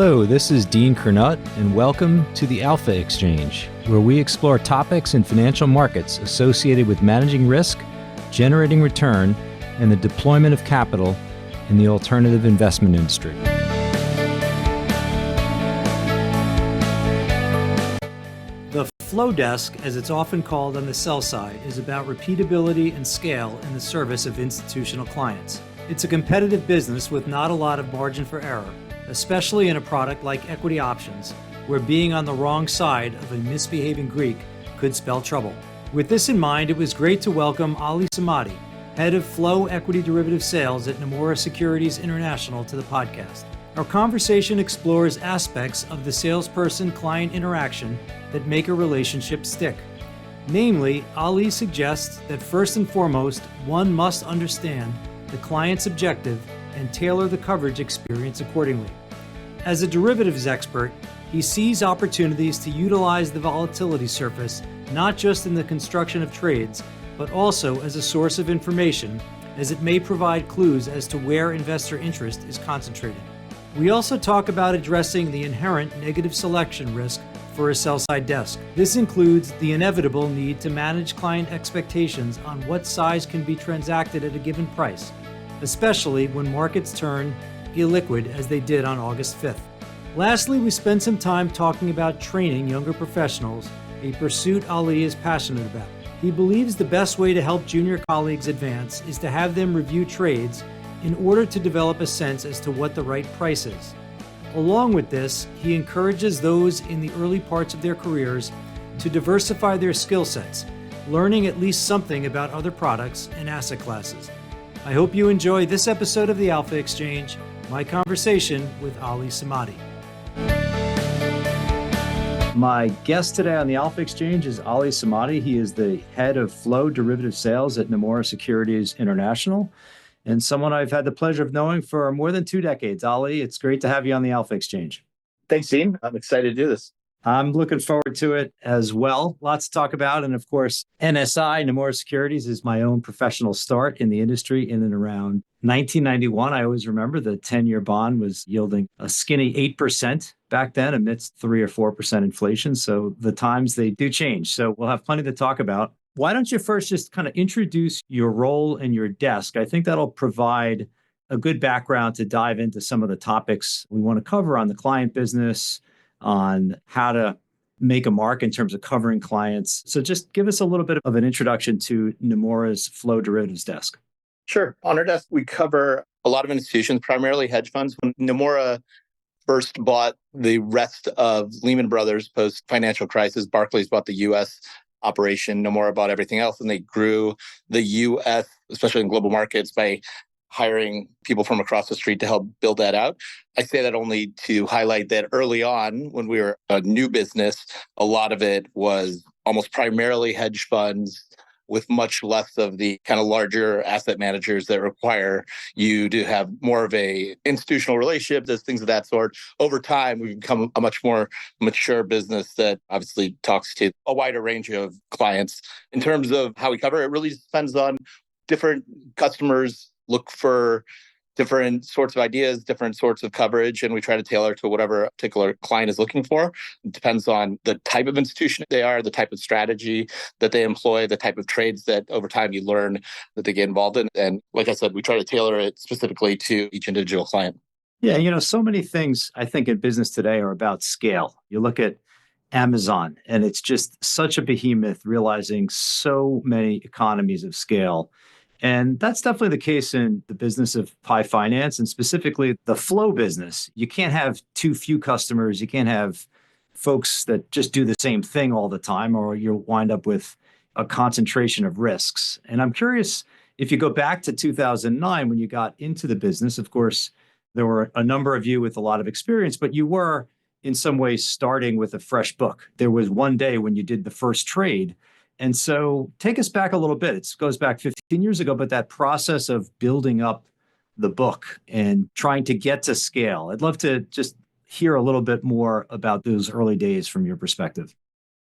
Hello, this is Dean Kernut, and welcome to the Alpha Exchange, where we explore topics in financial markets associated with managing risk, generating return, and the deployment of capital in the alternative investment industry. The flow desk, as it's often called on the sell side, is about repeatability and scale in the service of institutional clients. It's a competitive business with not a lot of margin for error, especially in a product like equity options, where being on the wrong side of a misbehaving Greek could spell trouble. With this in mind, it was great to welcome Ali Samadi, head of Flow Equity Derivative Sales at Nomura Securities International, to the podcast. Our conversation explores aspects of the salesperson-client interaction that make a relationship stick. Namely, Ali suggests that first and foremost, one must understand the client's objective and tailor the coverage experience accordingly. As a derivatives expert, he sees opportunities to utilize the volatility surface not just in the construction of trades, but also as a source of information, as it may provide clues as to where investor interest is concentrated. We also talk about addressing the inherent negative selection risk for a sell-side desk. This includes the inevitable need to manage client expectations on what size can be transacted at a given price, especially when markets turn illiquid as they did on August 5th. Lastly, we spend some time talking about training younger professionals, a pursuit Ali is passionate about. He believes the best way to help junior colleagues advance is to have them review trades in order to develop a sense as to what the right price is. Along with this, he encourages those in the early parts of their careers to diversify their skill sets, learning at least something about other products and asset classes. I hope you enjoy this episode of the Alpha Exchange, my conversation with Ali Samadi. My guest today on the Alpha Exchange is Ali Samadi. He is the head of Flow Derivative Sales at Nomura Securities International, and someone I've had the pleasure of knowing for more than 2 decades. Ali, it's great to have you on the Alpha Exchange. Thanks, Dean. I'm excited to do this. I'm looking forward to it as well. Lots to talk about. And of course, NSI, Nomura Securities, is my own professional start in the industry in and around 1991. I always remember the 10-year bond was yielding a skinny 8% back then amidst 3 or 4% inflation. So the times, they do change. So we'll have plenty to talk about. Why don't you first just kind of introduce your role and your desk? I think that'll provide a good background to dive into some of the topics we want to cover on the client business, on how to make a mark in terms of covering clients. So just give us a little bit of an introduction to Nomura's Flow Derivatives desk. Sure. On our desk, we cover a lot of institutions, primarily hedge funds. When Nomura first bought the rest of Lehman Brothers post-financial crisis, Barclays bought the U.S. operation, Nomura bought everything else, and they grew the U.S., especially in global markets, by hiring people from across the street to help build that out. I say that only to highlight that early on, when we were a new business, a lot of it was almost primarily hedge funds with much less of the kind of larger asset managers that require you to have more of a institutional relationship, those things of that sort. Over time, we've become a much more mature business that obviously talks to a wider range of clients. In terms of how we cover it, really depends on different customers look for different sorts of ideas, different sorts of coverage, and we try to tailor to whatever a particular client is looking for. It depends on the type of institution they are, the type of strategy that they employ, the type of trades that over time you learn that they get involved in. And like I said, we try to tailor it specifically to each individual client. Yeah, so many things I think in business today are about scale. You look at Amazon, and it's just such a behemoth, realizing so many economies of scale. And that's definitely the case in the business of high finance, and specifically the flow business. You can't have too few customers. You can't have folks that just do the same thing all the time, or you'll wind up with a concentration of risks. And I'm curious, if you go back to 2009, when you got into the business, of course, there were a number of you with a lot of experience, but you were in some ways starting with a fresh book. There was one day when you did the first trade. And so take us back a little bit. It goes back 15 years ago, but that process of building up the book and trying to get to scale. I'd love to just hear a little bit more about those early days from your perspective.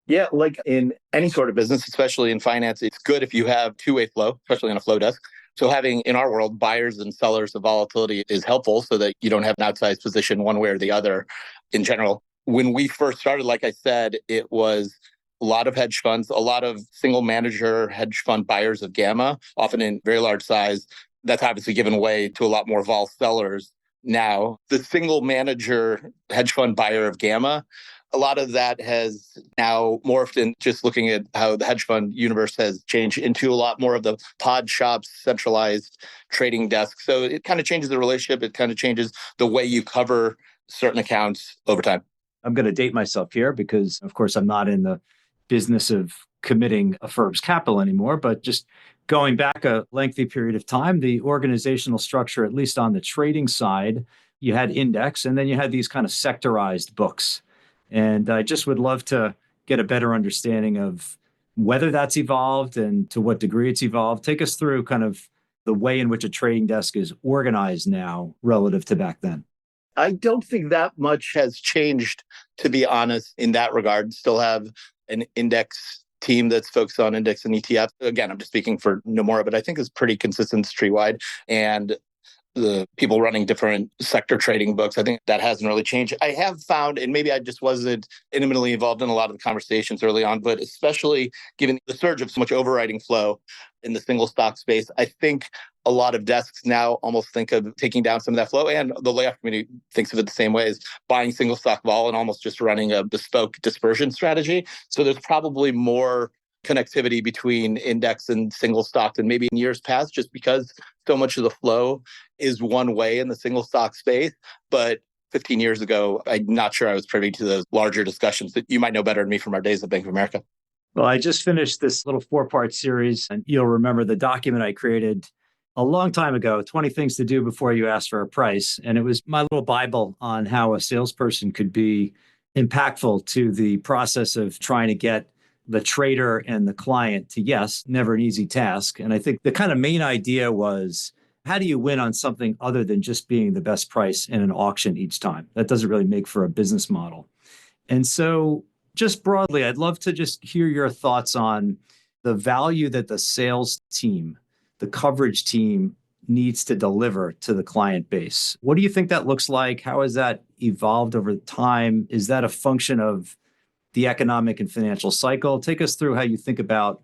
Yeah, like in any sort of business, especially in finance, it's good if you have two-way flow, especially on a flow desk. So having, in our world, buyers and sellers of volatility is helpful so that you don't have an outsized position one way or the other in general. When we first started, like I said, it was a lot of hedge funds, a lot of single manager hedge fund buyers of gamma, often in very large size. That's obviously given way to a lot more vol sellers now. The single manager hedge fund buyer of gamma, a lot of that has now morphed in just looking at how the hedge fund universe has changed into a lot more of the pod shops, centralized trading desks. So it kind of changes the relationship. It kind of changes the way you cover certain accounts over time. I'm going to date myself here because, of course, I'm not in the business of committing a firm's capital anymore, but just going back a lengthy period of time, the organizational structure, at least on the trading side, you had index and then you had these kind of sectorized books. And I just would love to get a better understanding of whether that's evolved and to what degree it's evolved. Take us through kind of the way in which a trading desk is organized now relative to back then. I don't think that much has changed, to be honest, in that regard. Still have an index team that's focused on index and ETF. Again, I'm just speaking for Nomura, but I think it's pretty consistent street-wide. And the people running different sector trading books, I think that hasn't really changed. I have found, and maybe I just wasn't intimately involved in a lot of the conversations early on, but especially given the surge of so much overriding flow in the single stock space, I think a lot of desks now almost think of taking down some of that flow. And the layoff community thinks of it the same way as buying single stock vol and almost just running a bespoke dispersion strategy. So there's probably more connectivity between index and single stock than maybe in years past, just because so much of the flow is one way in the single stock space. But 15 years ago, I'm not sure I was privy to those larger discussions that you might know better than me from our days at Bank of America. Well, I just finished this little 4-part series, and you'll remember the document I created a long time ago, 20 things to do before you ask for a price. And it was my little Bible on how a salesperson could be impactful to the process of trying to get the trader and the client to yes, never an easy task. And I think the kind of main idea was, how do you win on something other than just being the best price in an auction each time? That doesn't really make for a business model. And so just broadly, I'd love to just hear your thoughts on the value that the sales team, the coverage team needs to deliver to the client base. What do you think that looks like? How has that evolved over time? Is that a function of the economic and financial cycle? Take us through how you think about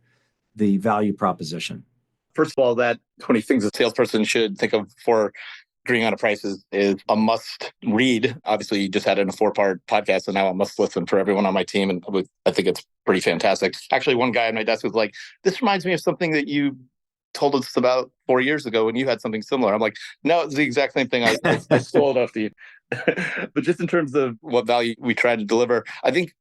the value proposition. First of all, that 20 things a salesperson should think of for agreeing on a price is a must read. Obviously, you just had it in a 4-part podcast, and now a must listen for everyone on my team. And I think it's pretty fantastic. Actually, one guy on my desk was like, this reminds me of something that you told us about 4 years ago when you had something similar. I'm like, no, it's the exact same thing. I stole it off to you. But just in terms of what value we try to deliver, I think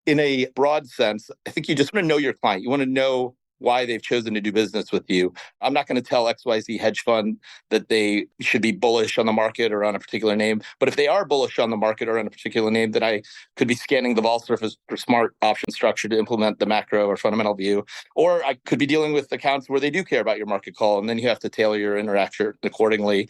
in a broad sense, I think you just want to know your client. You want to know why they've chosen to do business with you. I'm not going to tell XYZ hedge fund that they should be bullish on the market or on a particular name. But if they are bullish on the market or on a particular name, then I could be scanning the vol surface for smart option structure to implement the macro or fundamental view. Or I could be dealing with accounts where they do care about your market call, and then you have to tailor your interaction accordingly.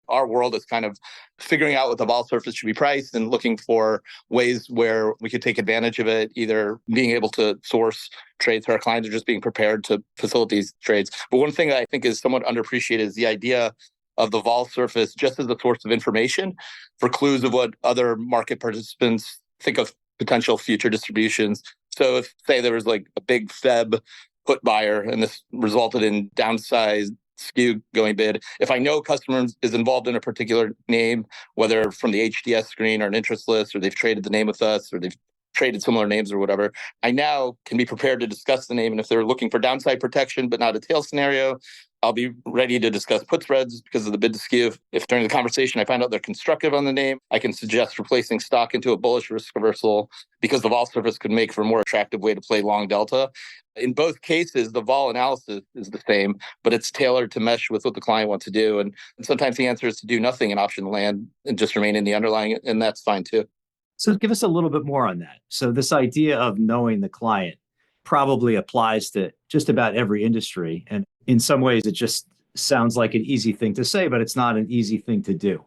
Our world is kind of figuring out what the vol surface should be priced and looking for ways where we could take advantage of it, either being able to source trades for our clients or just being prepared to facilitate these trades. But one thing that I think is somewhat underappreciated is the idea of the vol surface just as a source of information for clues of what other market participants think of potential future distributions. So if, say, there was like a big Feb put buyer and this resulted in downsized skew going bid. If I know a customer is involved in a particular name, whether from the HDS screen or an interest list, or they've traded the name with us, or they've traded similar names or whatever, I now can be prepared to discuss the name. And if they're looking for downside protection, but not a tail scenario, I'll be ready to discuss put spreads because of the bid to skew. If during the conversation I find out they're constructive on the name, I can suggest replacing stock into a bullish risk reversal because the vol surface could make for a more attractive way to play long delta. In both cases, the vol analysis is the same, but it's tailored to mesh with what the client wants to do. And sometimes the answer is to do nothing in option land and just remain in the underlying, and that's fine too. So give us a little bit more on that. So this idea of knowing the client probably applies to just about every industry. And in some ways, it just sounds like an easy thing to say, but it's not an easy thing to do.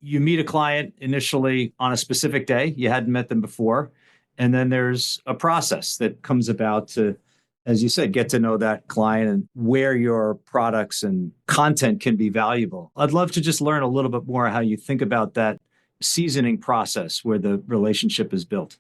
You meet a client initially on a specific day. You hadn't met them before. And then there's a process that comes about to as you said, get to know that client and where your products and content can be valuable. I'd love to just learn a little bit more how you think about that seasoning process where the relationship is built.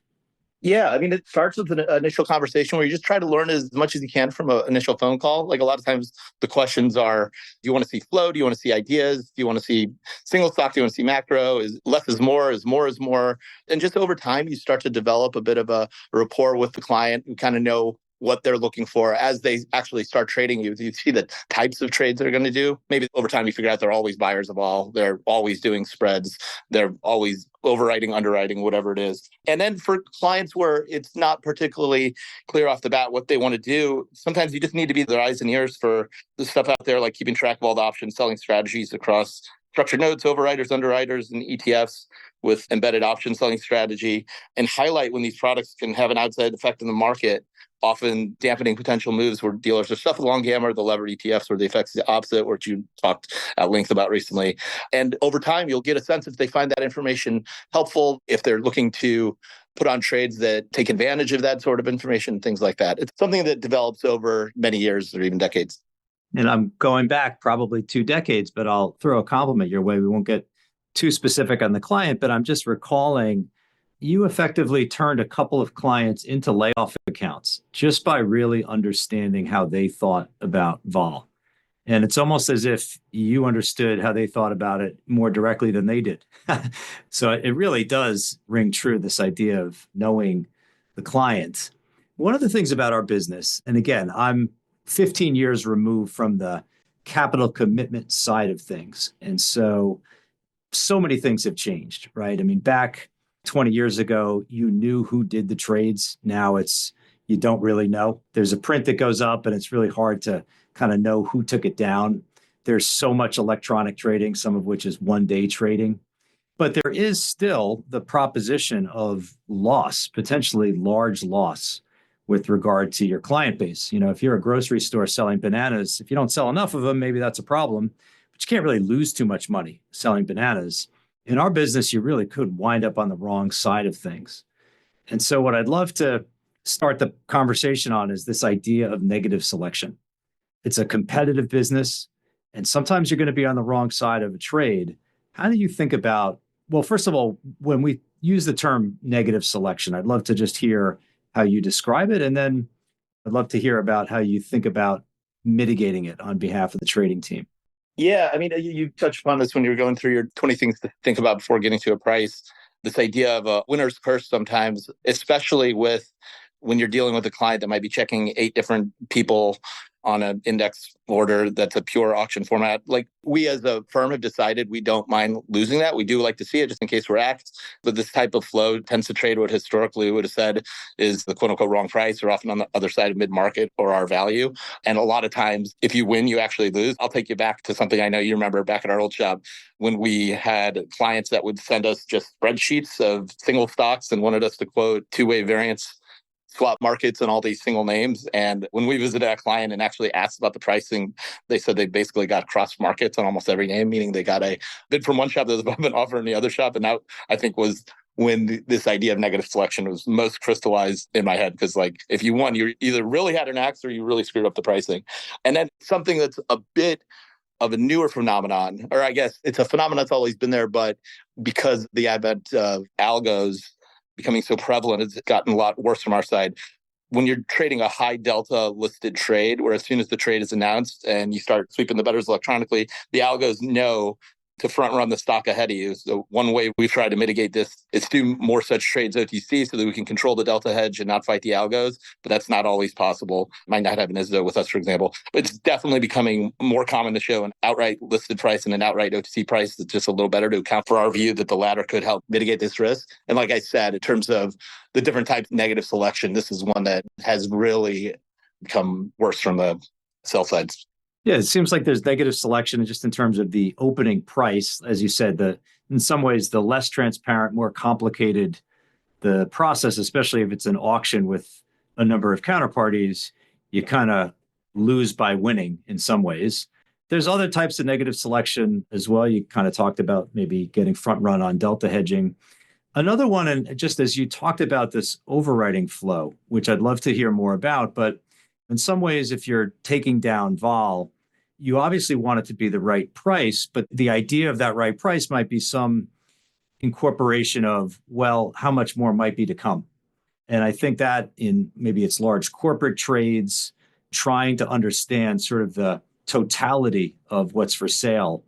Yeah, I mean, it starts with an initial conversation where you just try to learn as much as you can from an initial phone call. Like a lot of times the questions are, do you want to see flow? Do you want to see ideas? Do you want to see single stock? Do you want to see macro? Is less is more? Is more is more? And just over time, you start to develop a bit of a rapport with the client. You kind of know what they're looking for as they actually start trading you. You see the types of trades they're going to do. Maybe over time you figure out they're always buyers of all. They're always doing spreads. They're always overwriting, underwriting, whatever it is. And then for clients where it's not particularly clear off the bat what they want to do, sometimes you just need to be their eyes and ears for the stuff out there, like keeping track of all the options, selling strategies across structured notes, overwriters, underwriters, and ETFs with embedded option selling strategy, and highlight when these products can have an outside effect in the market, often dampening potential moves where dealers are stuffing long gamma, the levered ETFs where the effect's the opposite, which you talked at length about recently. And over time, you'll get a sense if they find that information helpful, if they're looking to put on trades that take advantage of that sort of information, things like that. It's something that develops over many years or even decades. And I'm going back probably 2 decades, but I'll throw a compliment your way. We won't get too specific on the client, but I'm just recalling you effectively turned a couple of clients into layoff accounts just by really understanding how they thought about vol. And it's almost as if you understood how they thought about it more directly than they did. So it really does ring true, this idea of knowing the client. One of the things about our business, and again, I'm 15 years removed from the capital commitment side of things. And so many things have changed, right? I mean, back 20 years ago, you knew who did the trades. Now you don't really know. There's a print that goes up and it's really hard to kind of know who took it down. There's so much electronic trading, some of which is one-day trading. But there is still the proposition of loss, potentially large loss with regard to your client base. If you're a grocery store selling bananas, if you don't sell enough of them, maybe that's a problem, but you can't really lose too much money selling bananas. In our business, you really could wind up on the wrong side of things. And so what I'd love to start the conversation on is this idea of negative selection. It's a competitive business, and sometimes you're going to be on the wrong side of a trade. How do you think about, well, first of all, when we use the term negative selection, I'd love to just hear how you describe it. And then I'd love to hear about how you think about mitigating it on behalf of the trading team. Yeah, I mean, you touched upon this when you were going through your 20 things to think about before getting to a price. This idea of a winner's curse sometimes, especially when you're dealing with a client that might be checking 8 different people on an index order that's a pure auction format. Like we as a firm have decided we don't mind losing that. We do like to see it just in case we're axed. But this type of flow tends to trade what historically we would have said is the quote unquote wrong price, or often on the other side of mid-market or our value. And a lot of times, if you win, you actually lose. I'll take you back to something I know you remember back at our old shop when we had clients that would send us just spreadsheets of single stocks and wanted us to quote two-way variance swap markets and all these single names. And when we visited a client and actually asked about the pricing, they said they basically got cross markets on almost every name, meaning they got a bid from one shop that was above an offer in the other shop. And that, I think, was when this idea of negative selection was most crystallized in my head. Because like, if you won, you either really had an axe or you really screwed up the pricing. And then something that's a bit of a newer phenomenon, or I guess it's a phenomenon that's always been there, but because the advent of algos becoming so prevalent, it's gotten a lot worse from our side. When you're trading a high delta listed trade, where as soon as the trade is announced and you start sweeping the bettors electronically, the algos know to front run the stock ahead of you. So one way we've tried to mitigate this is do more such trades OTC so that we can control the delta hedge and not fight the algos. But that's not always possible. Might not happen as with us, for example. But it's definitely becoming more common to show an outright listed price and an outright OTC price that's just a little better to account for our view that the latter could help mitigate this risk. And like I said, in terms of the different types of negative selection, this is one that has really become worse from the sell side. Yeah, it seems like there's negative selection just in terms of the opening price. As you said, in some ways, the less transparent, more complicated the process, especially if it's an auction with a number of counterparties, you kind of lose by winning in some ways. There's other types of negative selection as well. You kind of talked about maybe getting front run on delta hedging. Another one, and just as you talked about this overriding flow, which I'd love to hear more about, but In some ways, if you're taking down vol, you obviously want it to be the right price, but the idea of that right price might be some incorporation of, well, how much more might be to come. And I think that in maybe it's large corporate trades, trying to understand sort of the totality of what's for sale,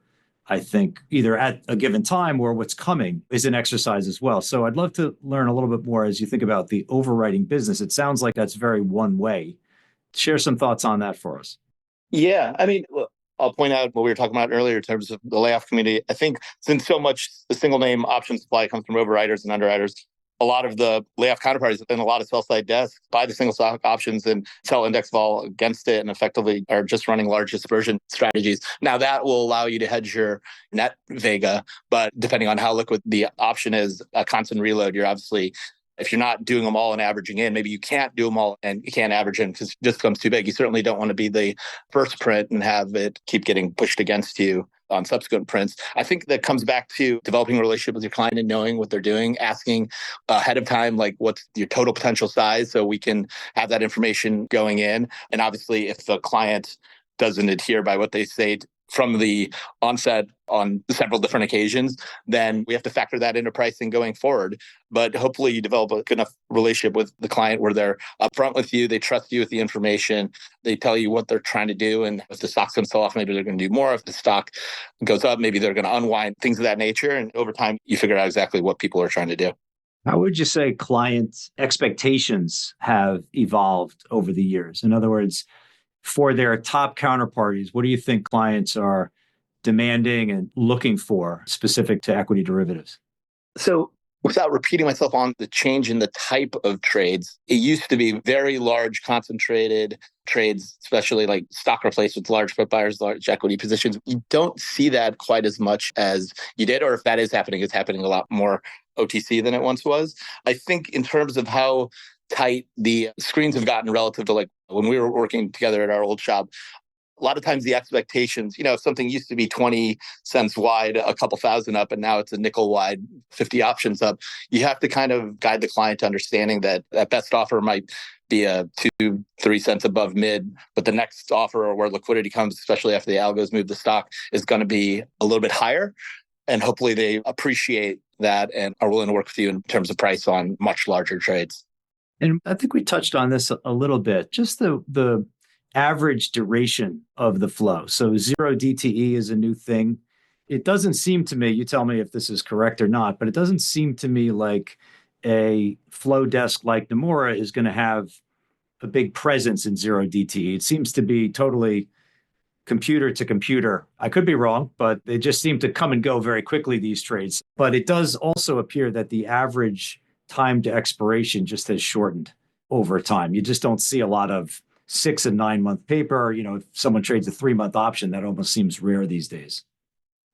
I think either at a given time or what's coming is an exercise as well. So I'd love to learn a little bit more as you think about the overwriting business. It sounds like that's very one way. Share some thoughts on that for us. Yeah, I mean, look, I'll point out what we were talking about earlier in terms of the layoff community. I think since so much the single name option supply comes from overwriters and underwriters, a lot of the layoff counterparties and a lot of sell side desks buy the single stock options and sell index vol against it and effectively are just running large dispersion strategies. Now that will allow you to hedge your net vega, but depending on how liquid the option is, a constant reload, you're obviously, if you're not doing them all and averaging in, maybe you can't do them all and you can't average in because it just becomes too big. You certainly don't want to be the first print and have it keep getting pushed against you on subsequent prints. I think that comes back to developing a relationship with your client and knowing what they're doing, asking ahead of time, like what's your total potential size so we can have that information going in. And obviously, if the client doesn't adhere by what they say from the onset on several different occasions, then we have to factor that into pricing going forward. But hopefully you develop a good enough relationship with the client where they're upfront with you, they trust you with the information, they tell you what they're trying to do. And if the stock's going to sell off, maybe they're going to do more. If the stock goes up, maybe they're going to unwind, things of that nature. And over time, you figure out exactly what people are trying to do. How would you say client expectations have evolved over the years? In other words, for their top counterparties, what do you think clients are demanding and looking for specific to equity derivatives? So without repeating myself on the change in the type of trades, it used to be very large concentrated trades, especially like stock replacements, large put buyers, large equity positions. You don't see that quite as much as you did, or if that is happening, it's happening a lot more OTC than it once was. I think in terms of how tight the screens have gotten relative to like when we were working together at our old shop, a lot of times the expectations, if something used to be 20 cents wide, a couple thousand up, and now it's a nickel wide, 50 options up, you have to kind of guide the client to understanding that that best offer might be a 2-3 cents above mid, but the next offer or where liquidity comes, especially after the algos move the stock, is going to be a little bit higher. And hopefully they appreciate that and are willing to work with you in terms of price on much larger trades. And I think we touched on this a little bit, just the average duration of the flow. So zero DTE is a new thing. It doesn't seem to me, you tell me if this is correct or not, but it doesn't seem to me like a flow desk like Nomura is going to have a big presence in zero DTE. It seems to be totally computer to computer. I could be wrong, but they just seem to come and go very quickly, these trades. But it does also appear that the average time to expiration just has shortened over time. You just don't see a lot of 6 and 9 month paper. If someone trades a 3 month option, that almost seems rare these days.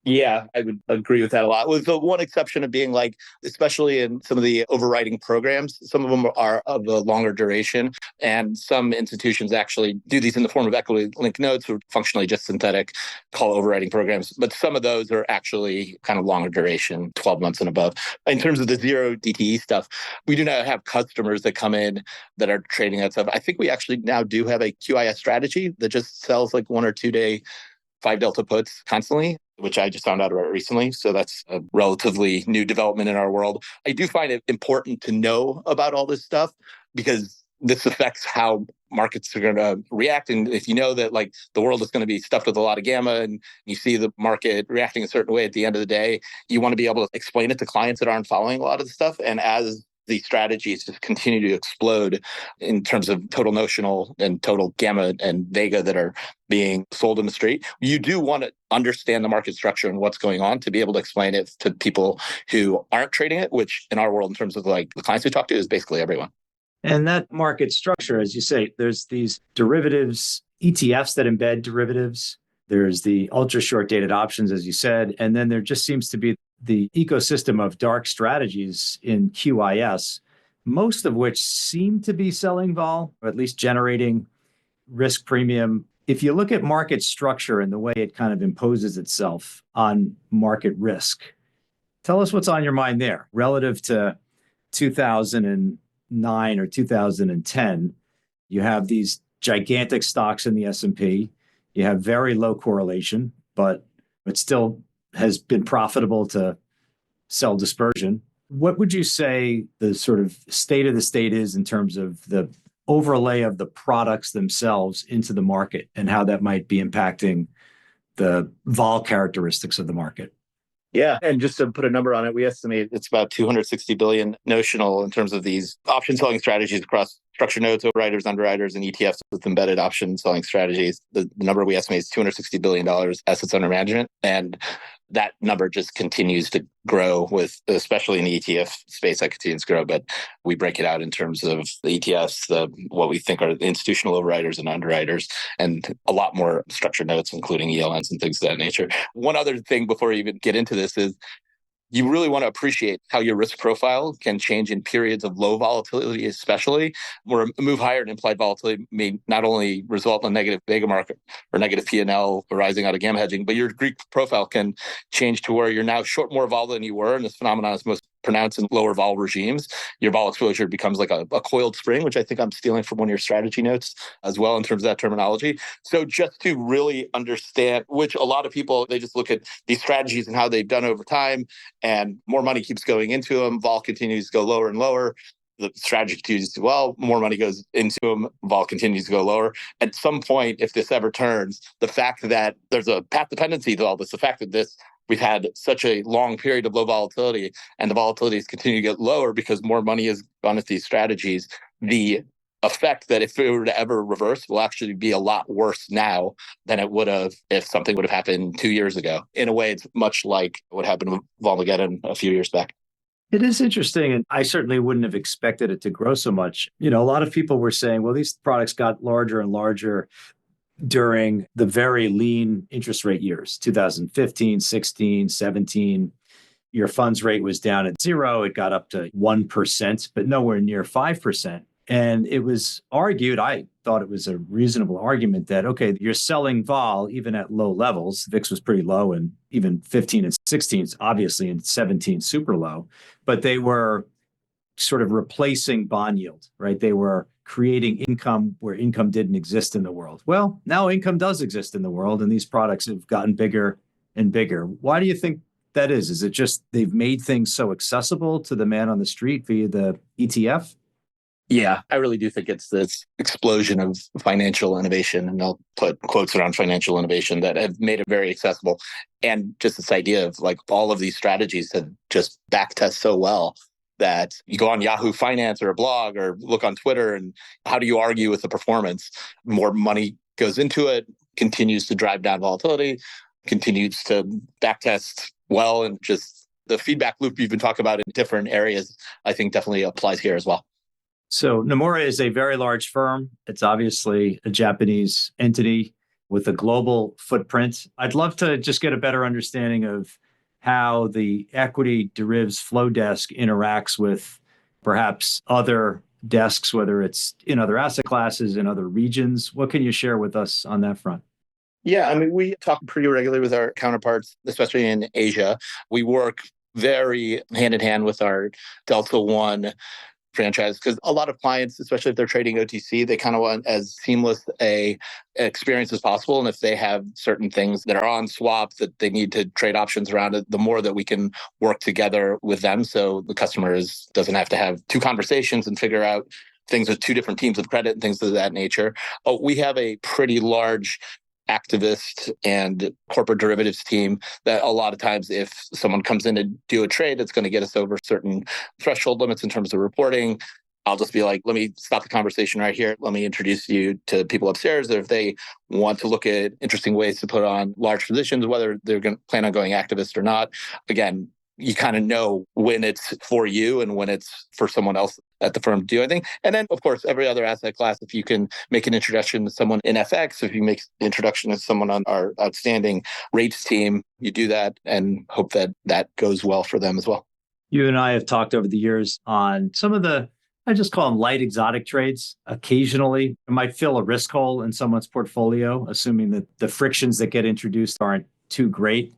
Yeah, I would agree with that a lot. With the one exception of being like, especially in some of the overriding programs, some of them are of a longer duration. And some institutions actually do these in the form of equity linked notes, or functionally just synthetic call overriding programs. But some of those are actually kind of longer duration, 12 months and above. In terms of the zero DTE stuff, we do not have customers that come in that are trading that stuff. I think we actually now do have a QIS strategy that just sells like 1 or 2 day 5 delta puts constantly, which I just found out about recently. So that's a relatively new development in our world. I do find it important to know about all this stuff because this affects how markets are going to react. And if you know that like the world is going to be stuffed with a lot of gamma and you see the market reacting a certain way at the end of the day, you want to be able to explain it to clients that aren't following a lot of the stuff. And as the strategies just continue to explode in terms of total notional and total gamma and vega that are being sold in the street, you do want to understand the market structure and what's going on to be able to explain it to people who aren't trading it, which in our world, in terms of like the clients we talk to, is basically everyone. And that market structure, as you say, there's these derivatives, ETFs that embed derivatives. There's the ultra short dated options, as you said. And then there just seems to be the ecosystem of dark strategies in QIS, most of which seem to be selling vol, or at least generating risk premium. If you look at market structure and the way it kind of imposes itself on market risk, tell us what's on your mind there relative to 2009 or 2010. You have these gigantic stocks in the S&P. You have very low correlation, but it still has been profitable to sell dispersion. What would you say the sort of state of the state is in terms of the overlay of the products themselves into the market and how that might be impacting the vol characteristics of the market? Yeah. And just to put a number on it, we estimate it's about 260 billion notional in terms of these option selling strategies across structured notes, overriders, underwriters, and ETFs with embedded option selling strategies. The number we estimate is $260 billion assets under management. And that number just continues to grow with, especially in the ETF space, that continues to grow. But we break it out in terms of the ETFs, what we think are the institutional overriders and underwriters, and a lot more structured notes, including ELNs and things of that nature. One other thing before you even get into this is you really want to appreciate how your risk profile can change in periods of low volatility, especially where a move higher in implied volatility may not only result in a negative beta market or negative P&L arising out of gamma hedging, but your Greek profile can change to where you're now short more vol than you were. And this phenomenon is most pronounced in lower vol regimes. Your vol exposure becomes like a coiled spring, which I think I'm stealing from one of your strategy notes as well in terms of that terminology. So just to really understand, which a lot of people, they just look at these strategies and how they've done over time, and more money keeps going into them. Vol continues to go lower and lower. The strategy continues to do well. More money goes into them. Vol continues to go lower. At some point, if this ever turns, the fact that there's a path dependency to all this, the fact that we've had such a long period of low volatility and the volatilities continue to get lower because more money has gone into these strategies, the effect that if it were to ever reverse will actually be a lot worse now than it would have if something would have happened 2 years ago. In a way, it's much like what happened with Volmageddon a few years back. It is interesting, and I certainly wouldn't have expected it to grow so much. A lot of people were saying, well, these products got larger and larger during the very lean interest rate years, 2015, 16, 17. Your funds rate was down at zero. It got up to 1%, but nowhere near 5%. And it was argued, I thought it was a reasonable argument that, okay, you're selling vol even at low levels. VIX was pretty low, and even 15 and 16 obviously, and 17 super low. But they were sort of replacing bond yield, right? They were creating income where income didn't exist in the world. Well, now income does exist in the world, and these products have gotten bigger and bigger. Why do you think that is? Is it just they've made things so accessible to the man on the street via the ETF? Yeah, I really do think it's this explosion of financial innovation, and I'll put quotes around financial innovation, that have made it very accessible. And just this idea of like all of these strategies have just backtest so well that you go on Yahoo Finance or a blog or look on Twitter, and how do you argue with the performance? More money goes into it, continues to drive down volatility, continues to backtest well, and just the feedback loop you've been talking about in different areas, I think definitely applies here as well. So Nomura is a very large firm. It's obviously a Japanese entity with a global footprint. I'd love to just get a better understanding of how the equity derivatives flow desk interacts with perhaps other desks, whether it's in other asset classes, in other regions. What can you share with us on that front? Yeah, I mean, we talk pretty regularly with our counterparts, especially in Asia. We work very hand in hand with our Delta One franchise, because a lot of clients, especially if they're trading OTC, they kind of want as seamless a experience as possible. And if they have certain things that are on swap that they need to trade options around it, the more that we can work together with them, so the customer doesn't have to have two conversations and figure out things with two different teams of credit and things of that nature. We have a pretty large activist and corporate derivatives team that a lot of times, if someone comes in to do a trade that's going to get us over certain threshold limits in terms of reporting, I'll just be like, let me stop the conversation right here. Let me introduce you to people upstairs that if they want to look at interesting ways to put on large positions, whether they're going to plan on going activist or not. Again, you kind of know when it's for you and when it's for someone else at the firm to do anything. And then, of course, every other asset class, if you can make an introduction to someone in FX, if you make an introduction to someone on our outstanding rates team, you do that and hope that that goes well for them as well. You and I have talked over the years on some of the, I just call them light exotic trades. Occasionally, it might fill a risk hole in someone's portfolio, assuming that the frictions that get introduced aren't too great.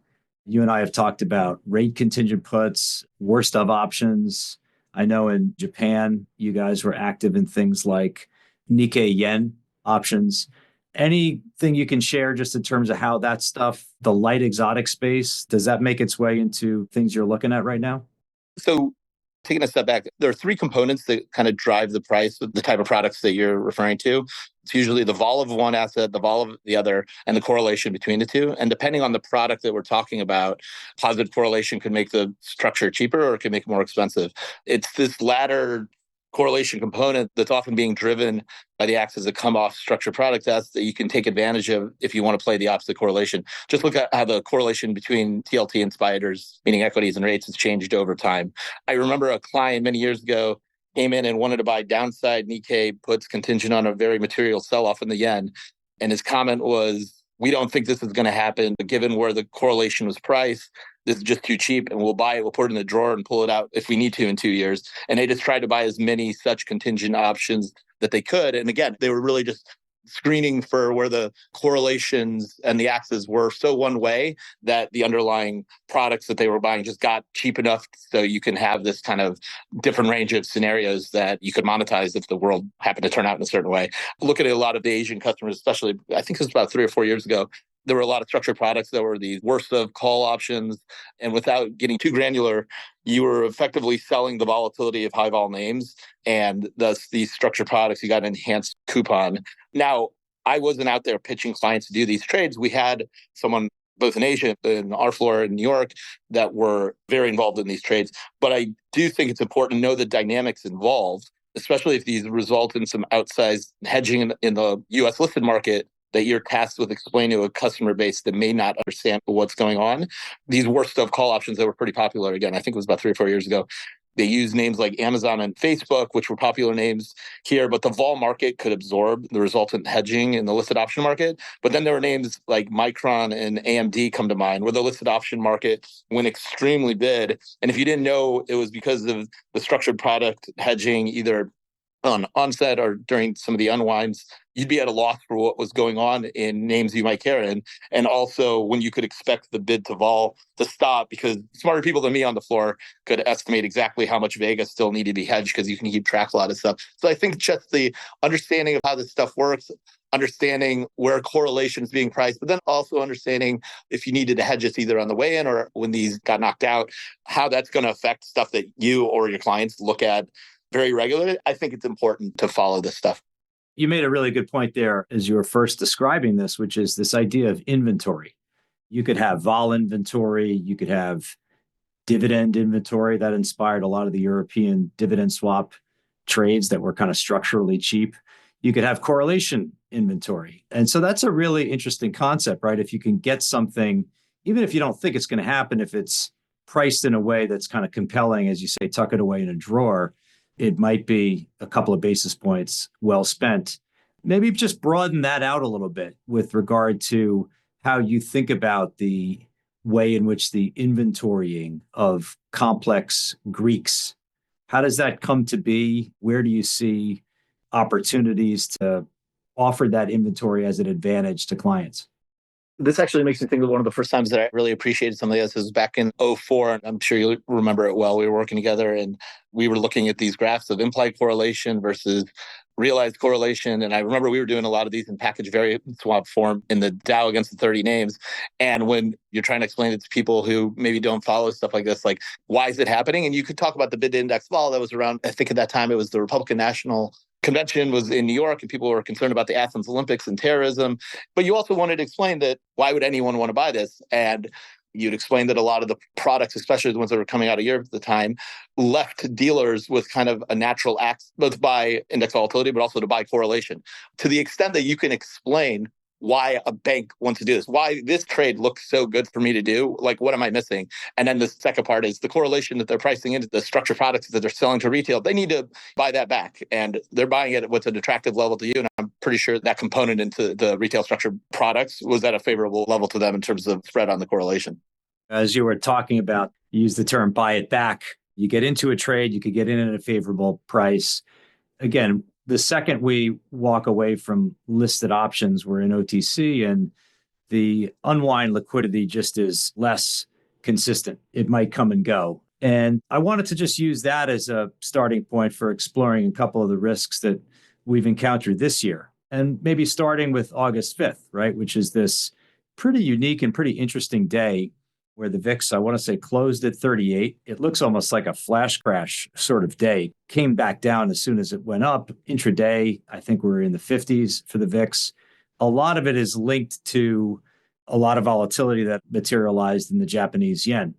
You and I have talked about rate contingent puts, worst of options. I know in Japan, you guys were active in things like Nikkei yen options. Anything you can share just in terms of how that stuff, the light exotic space, does that make its way into things you're looking at right now? So taking a step back, there are three components that kind of drive the price of the type of products that you're referring to. It's usually the vol of one asset, the vol of the other, and the correlation between the two. And depending on the product that we're talking about, positive correlation could make the structure cheaper or it could make it more expensive. It's this latter correlation component that's often being driven by the axes that come off structured product tests that you can take advantage of if you want to play the opposite correlation. Just look at how the correlation between TLT and spiders, meaning equities and rates, has changed over time. I remember a client many years ago came in and wanted to buy downside Nikkei puts contingent on a very material sell-off in the yen. And his comment was, we don't think this is going to happen, but given where the correlation was priced, this is just too cheap and we'll buy it, we'll put it in the drawer and pull it out if we need to in 2 years. And they just tried to buy as many such contingent options that they could. And again, they were really just screening for where the correlations and the axes were so one way that the underlying products that they were buying just got cheap enough so you can have this kind of different range of scenarios that you could monetize if the world happened to turn out in a certain way. Look at a lot of the Asian customers, especially, I think it was about 3 or 4 years ago, there were a lot of structured products that were the worst of call options. And without getting too granular, you were effectively selling the volatility of high vol names. And thus, these structured products, you got an enhanced coupon. Now, I wasn't out there pitching clients to do these trades. We had someone both in Asia and our floor in New York that were very involved in these trades. But I do think it's important to know the dynamics involved, especially if these result in some outsized hedging in the US listed market that you're tasked with explaining to a customer base that may not understand what's going on. These worst of call options that were pretty popular, again, I think it was about 3 or 4 years ago. They use names like Amazon and Facebook, which were popular names here, but the vol market could absorb the resultant hedging in the listed option market. But then there were names like Micron and AMD come to mind, where the listed option market went extremely bid. And if you didn't know, it was because of the structured product hedging, either on onset or during some of the unwinds, you'd be at a loss for what was going on in names you might care in. And also when you could expect the bid to vol to stop, because smarter people than me on the floor could estimate exactly how much Vega still needed to be hedged because you can keep track of a lot of stuff. So I think just the understanding of how this stuff works, understanding where correlation is being priced, but then also understanding if you needed to hedge this either on the way in or when these got knocked out, how that's going to affect stuff that you or your clients look at very regularly. I think it's important to follow this stuff. You made a really good point there as you were first describing this, which is this idea of inventory. You could have vol inventory, you could have dividend inventory that inspired a lot of the European dividend swap trades that were kind of structurally cheap. You could have correlation inventory. And so that's a really interesting concept, right? If you can get something, even if you don't think it's going to happen, if it's priced in a way that's kind of compelling, as you say, tuck it away in a drawer, it might be a couple of basis points well spent. Maybe just broaden that out a little bit with regard to how you think about the way in which the inventorying of complex Greeks, how does that come to be? Where do you see opportunities to offer that inventory as an advantage to clients? This actually makes me think of one of the first times that I really appreciated something like this. It was back in '04, and I'm sure you remember it well. We were working together and we were looking at these graphs of implied correlation versus realized correlation. And I remember we were doing a lot of these in package variant swap form in the Dow against the 30 names. And when you're trying to explain it to people who maybe don't follow stuff like this, like, why is it happening? And you could talk about the bid index vol that was around, I think at that time it was the Republican National Convention was in New York and people were concerned about the Athens Olympics and terrorism. But you also wanted to explain that why would anyone want to buy this? And you'd explain that a lot of the products, especially the ones that were coming out of Europe at the time, left dealers with kind of a natural act, both to buy index volatility, but also to buy correlation. To the extent that you can explain why a bank wants to do this, why this trade looks so good for me to do, like, what am I missing? And then the second part is the correlation that they're pricing into the structured products that they're selling to retail. They need to buy that back and they're buying it at what's an attractive level to you. And I'm pretty sure that component into the retail structured products was at a favorable level to them in terms of spread on the correlation. As you were talking about, you use the term buy it back. You get into a trade, you could get in at a favorable price. Again, the second we walk away from listed options, we're in OTC and the unwind liquidity just is less consistent. It might come and go. And I wanted to just use that as a starting point for exploring a couple of the risks that we've encountered this year. And maybe starting with August 5th, right, which is this pretty unique and pretty interesting day where the VIX, I want to say, closed at 38. It looks almost like a flash crash sort of day. Came back down as soon as it went up. Intraday, I think we're in the 50s for the VIX. A lot of it is linked to a lot of volatility that materialized in the Japanese yen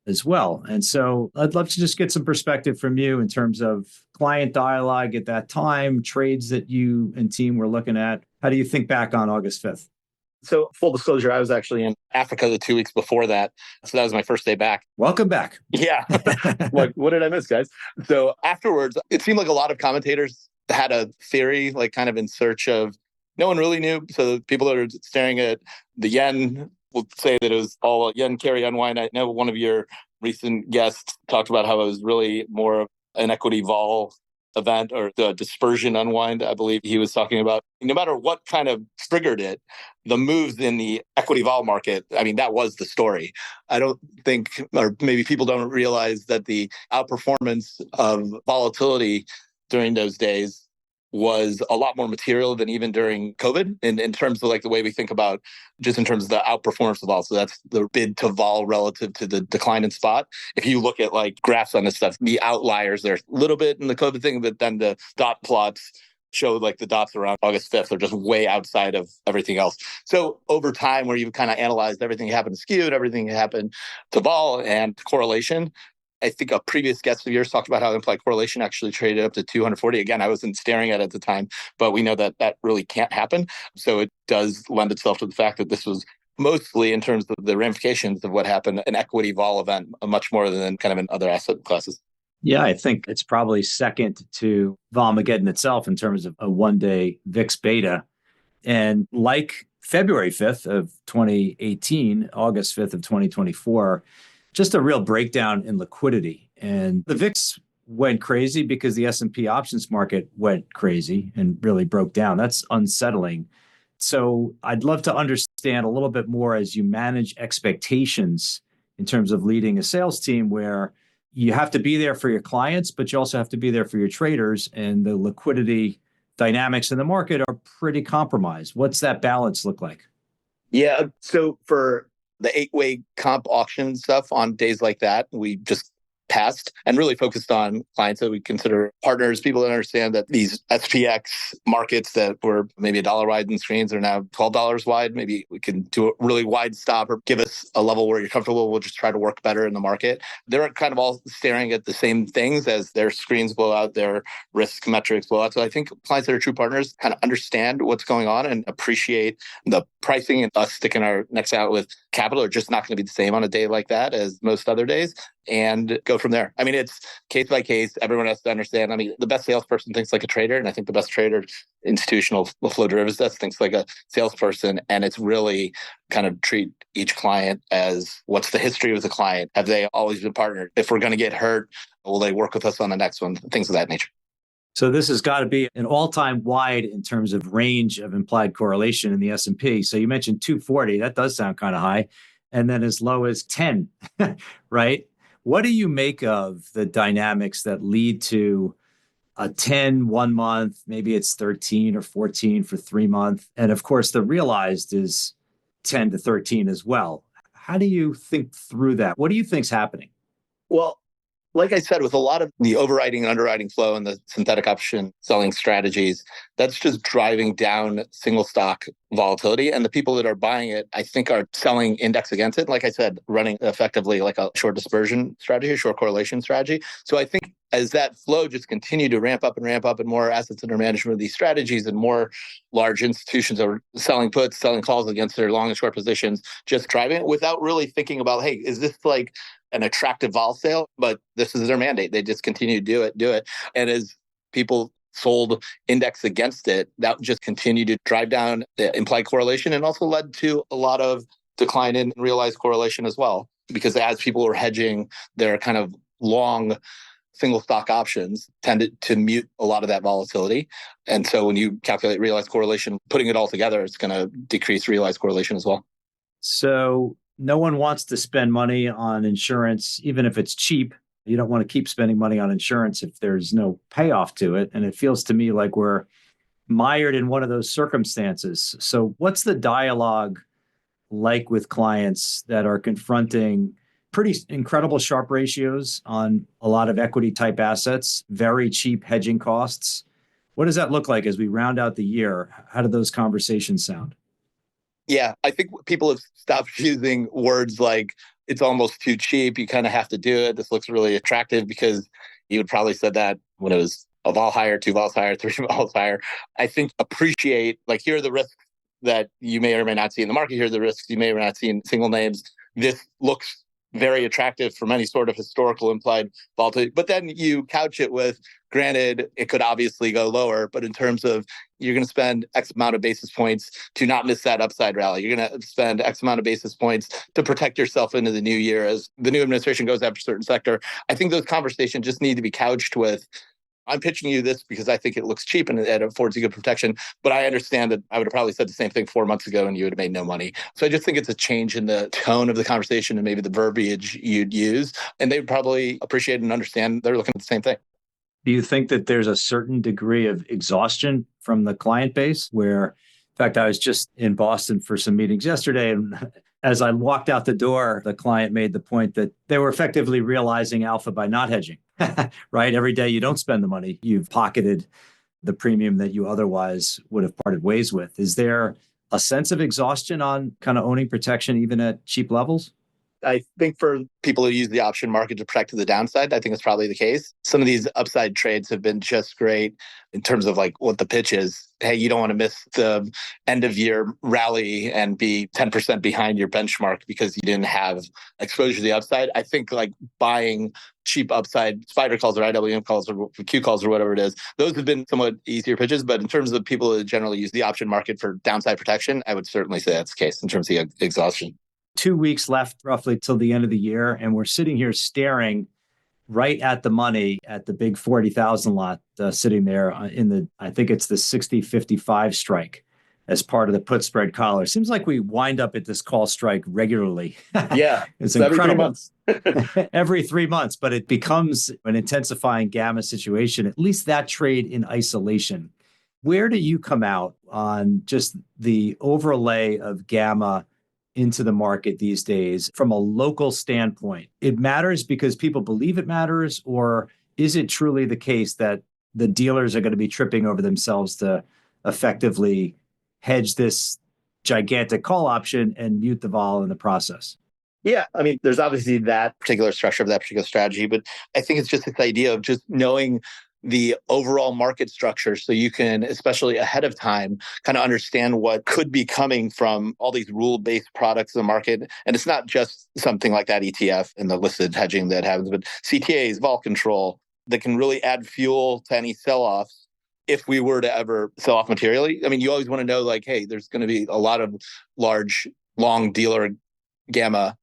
as well. And so I'd love to just get some perspective from you in terms of client dialogue at that time, trades that you and team were looking at. How do you think back on August 5th? So full disclosure, I was actually in Africa the 2 weeks before that. So that was my first day back. Welcome back. Yeah. Like, what did I miss, guys? So afterwards, it seemed like a lot of commentators had a theory, like kind of in search of, no one really knew. So the people that are staring at the yen will say that it was all yen carry unwind. I know one of your recent guests talked about how it was really more of an equity vol event or the dispersion unwind. I believe he was talking about no matter what kind of triggered it, the moves in the equity vol market. I mean, that was the story. I don't think, or maybe people don't realize that the outperformance of volatility during those days was a lot more material than even during COVID in terms of like the way we think about just in terms of the outperformance of vol. So that's the bid to vol relative to the decline in spot. If you look at like graphs on this stuff, the outliers, there's a little bit in the COVID thing, but then the dot plots show like the dots around August 5th are just way outside of everything else. So over time, where you've kind of analyzed everything happened to skew and everything happened to vol and correlation, I think a previous guest of yours talked about how implied correlation actually traded up to 240. Again, I wasn't staring at it at the time, but we know that that really can't happen. So it does lend itself to the fact that this was mostly in terms of the ramifications of what happened, an equity vol event, much more than kind of in other asset classes. Yeah, I think it's probably second to Volmageddon itself in terms of a one-day VIX beta. And like February 5th of 2018, August 5th of 2024, just a real breakdown in liquidity. And the VIX went crazy because the S&P options market went crazy and really broke down. That's unsettling. So I'd love to understand a little bit more as you manage expectations in terms of leading a sales team where you have to be there for your clients, but you also have to be there for your traders, and the liquidity dynamics in the market are pretty compromised. What's that balance look like? Yeah. So for the 8-way comp auction stuff on days like that, we just passed and really focused on clients that we consider partners, people that understand that these SPX markets that were maybe $1 wide in screens are now $12 wide. Maybe we can do a really wide stop or give us a level where you're comfortable. We'll just try to work better in the market. They're kind of all staring at the same things as their screens blow out, their risk metrics blow out. So I think clients that are true partners kind of understand what's going on and appreciate the pricing, and us sticking our necks out with capital are just not going to be the same on a day like that as most other days, and go from there. I mean, it's case by case. Everyone has to understand. I mean, the best salesperson thinks like a trader, and I think the best trader, institutional flow derivatives desk, thinks like a salesperson. And it's really kind of treat each client as what's the history of the client? Have they always been partnered? If we're going to get hurt, will they work with us on the next one? Things of that nature. So this has got to be an all-time wide in terms of range of implied correlation in the S&P. So you mentioned 240. That does sound kind of high. And then as low as 10, right? What do you make of the dynamics that lead to a 10 1 month, maybe it's 13 or 14 for 3 months? And of course, the realized is 10 to 13 as well. How do you think through that? What do you think's happening? Well, like I said, with a lot of the overriding and underwriting flow and the synthetic option selling strategies, that's just driving down single stock volatility. And the people that are buying it, I think, are selling index against it. Like I said, running effectively like a short dispersion strategy, a short correlation strategy. So I think as that flow just continue to ramp up and more assets under management of these strategies and more large institutions are selling puts, selling calls against their long and short positions, just driving it without really thinking about, hey, is this like an attractive vol sale? But this is their mandate. They just continue to do it. And as people sold index against it, that just continued to drive down the implied correlation and also led to a lot of decline in realized correlation as well. Because as people were hedging their kind of long single stock options tended to mute a lot of that volatility. And so when you calculate realized correlation, putting it all together, it's going to decrease realized correlation as well. So no one wants to spend money on insurance, even if it's cheap. You don't want to keep spending money on insurance if there's no payoff to it. And it feels to me like we're mired in one of those circumstances. So what's the dialogue like with clients that are confronting pretty incredible Sharpe ratios on a lot of equity type assets, very cheap hedging costs? What does that look like as we round out the year? How do those conversations sound? Yeah, I think people have stopped using words like it's almost too cheap. You kind of have to do it. This looks really attractive because you would probably said that when it was a vol higher, two vols higher, three vols higher. I think appreciate, like, here are the risks that you may or may not see in the market. Here are the risks you may or may not see in single names. This looks very attractive from any sort of historical implied volatility. But then you couch it with, granted, it could obviously go lower, but in terms of you're going to spend X amount of basis points to not miss that upside rally. You're going to spend X amount of basis points to protect yourself into the new year as the new administration goes after a certain sector. I think those conversations just need to be couched with, I'm pitching you this because I think it looks cheap and it affords you good protection. But I understand that I would have probably said the same thing 4 months ago and you would have made no money. So I just think it's a change in the tone of the conversation and maybe the verbiage you'd use. And they would probably appreciate and understand they're looking at the same thing. Do you think that there's a certain degree of exhaustion from the client base where, in fact, I was just in Boston for some meetings yesterday, and as I walked out the door, the client made the point that they were effectively realizing alpha by not hedging, right? Every day you don't spend the money, you've pocketed the premium that you otherwise would have parted ways with. Is there a sense of exhaustion on kind of owning protection even at cheap levels? I think for people who use the option market to protect to the downside, I think it's probably the case. Some of these upside trades have been just great in terms of like what the pitch is. Hey, you don't want to miss the end of year rally and be 10% behind your benchmark because you didn't have exposure to the upside. I think like buying cheap upside spider calls or IWM calls or Q calls or whatever it is, those have been somewhat easier pitches. But in terms of people who generally use the option market for downside protection, I would certainly say that's the case in terms of exhaustion. 2 weeks left roughly till the end of the year, and we're sitting here staring right at the money at the big 40,000 lot sitting there in the, I think it's the 60.55 strike as part of the put spread collar. Seems like we wind up at this call strike regularly. Yeah, it's incredible. Every 3 months. Every 3 months, but it becomes an intensifying gamma situation, at least that trade in isolation. Where do you come out on just the overlay of gamma into the market these days from a local standpoint? It matters because people believe it matters, or is it truly the case that the dealers are going to be tripping over themselves to effectively hedge this gigantic call option and mute the vol in the process? Yeah, I mean, there's obviously that particular structure of that particular strategy, but I think it's just this idea of just knowing the overall market structure so you can, especially ahead of time, kind of understand what could be coming from all these rule-based products in the market. And it's not just something like that ETF and the listed hedging that happens, but CTAs, vol control, that can really add fuel to any sell-offs if we were to ever sell off materially. I mean, you always want to know, like, hey, there's going to be a lot of large, long dealer gamma,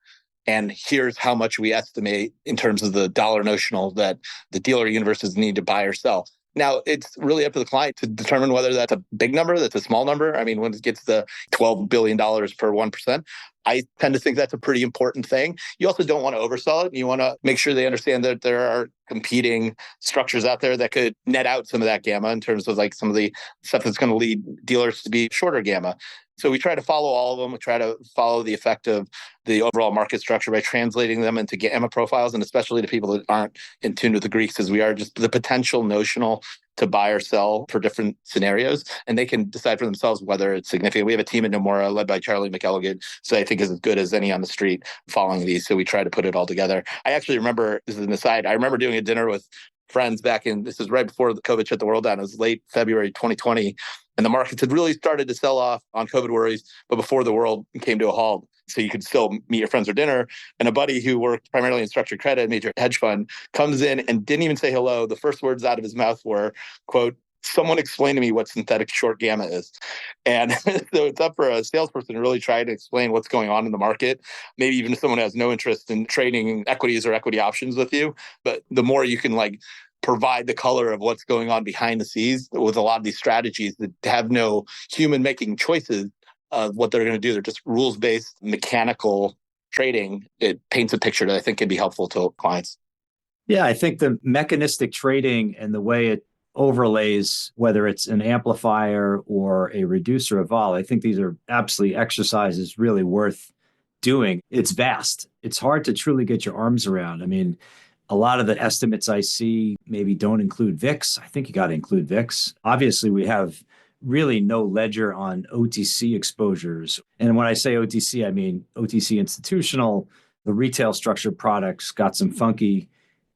and here's how much we estimate in terms of the dollar notional that the dealer universes need to buy or sell. Now, it's really up to the client to determine whether that's a big number, that's a small number. I mean, when it gets to $12 billion per 1%, I tend to think that's a pretty important thing. You also don't want to oversell it. You want to make sure they understand that there are competing structures out there that could net out some of that gamma in terms of like some of the stuff that's going to lead dealers to be shorter gamma. So we try to follow all of them. We try to follow the effect of the overall market structure by translating them into gamma profiles, and especially to people that aren't in tune with the Greeks, as we are, just the potential notional to buy or sell for different scenarios. And they can decide for themselves whether it's significant. We have a team at Nomura led by Charlie McElligott, so I think is as good as any on the street following these. So we try to put it all together. I actually remember, this is an aside, I remember doing a dinner with friends back in, this is right before the COVID shut the world down. It was late February 2020. And the markets had really started to sell off on COVID worries, but before the world came to a halt. So you could still meet your friends for dinner. And a buddy who worked primarily in structured credit, major hedge fund, comes in and didn't even say hello. The first words out of his mouth were, quote, "Someone explain to me what synthetic short gamma is." And so it's up for a salesperson to really try to explain what's going on in the market. Maybe even if someone has no interest in trading equities or equity options with you. But the more you can like provide the color of what's going on behind the scenes with a lot of these strategies that have no human making choices of what they're going to do. They're just rules-based, mechanical trading. It paints a picture that I think can be helpful to clients. Yeah, I think the mechanistic trading and the way it overlays, whether it's an amplifier or a reducer of vol. I think these are absolutely exercises really worth doing. It's vast. It's hard to truly get your arms around. I mean, a lot of the estimates I see maybe don't include VIX. I think you got to include VIX. Obviously, we have really no ledger on OTC exposures. And when I say OTC, I mean OTC institutional. The retail structured products got some funky